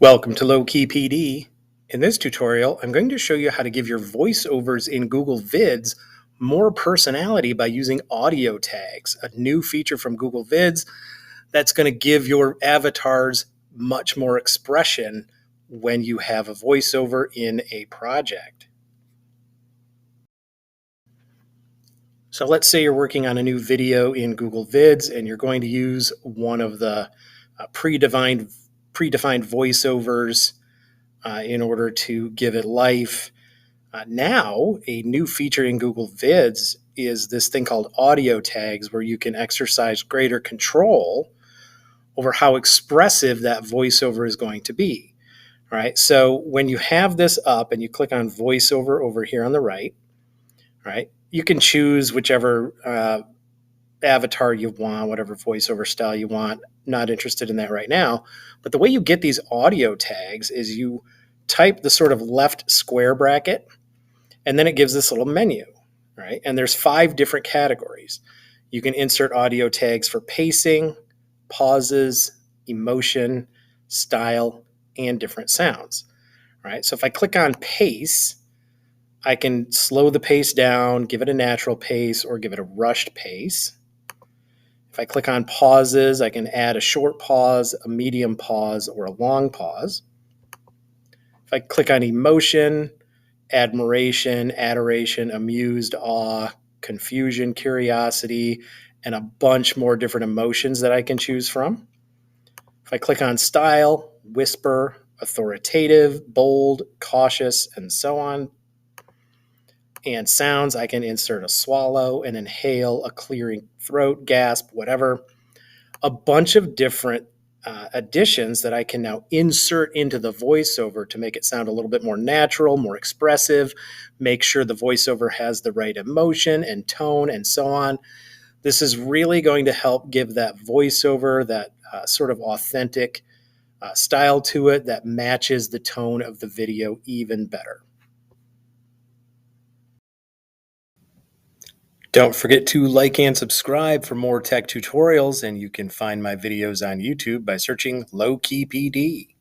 Welcome to Low Key PD. In this tutorial, I'm going to show you how to give your voiceovers in Google Vids more personality by using audio tags, a new feature from Google Vids that's going to give your avatars much more expression when you have a voiceover in a project. So let's say you're working on a new video in Google Vids and you're going to use one of the predefined voiceovers in order to give it life. Now, a new feature in Google Vids is this thing called audio tags, where you can exercise greater control over how expressive that voiceover is going to be. All right. So when you have this up and you click on voiceover over here on the right, right, you can choose whichever avatar you want, whatever voiceover style you want. Not interested in that right now. But the way you get these audio tags is you type the sort of left square bracket, and then it gives this little menu, right? And there's 5 different categories. You can insert audio tags for pacing, pauses, emotion, style, and different sounds, right? So if I click on pace, I can slow the pace down, give it a natural pace, or give it a rushed pace. If I click on pauses, I can add a short pause, a medium pause, or a long pause. If I click on emotion, admiration, adoration, amused, awe, confusion, curiosity, and a bunch more different emotions that I can choose from. If I click on style, whisper, authoritative, bold, cautious, and so on. And sounds, I can insert a swallow, an inhale, a clearing throat, gasp, whatever. A bunch of different additions that I can now insert into the voiceover to make it sound a little bit more natural, more expressive, make sure the voiceover has the right emotion and tone and so on. This is really going to help give that voiceover that sort of authentic style to it that matches the tone of the video even better. Don't forget to like and subscribe for more tech tutorials, and you can find my videos on YouTube by searching Low Key PD.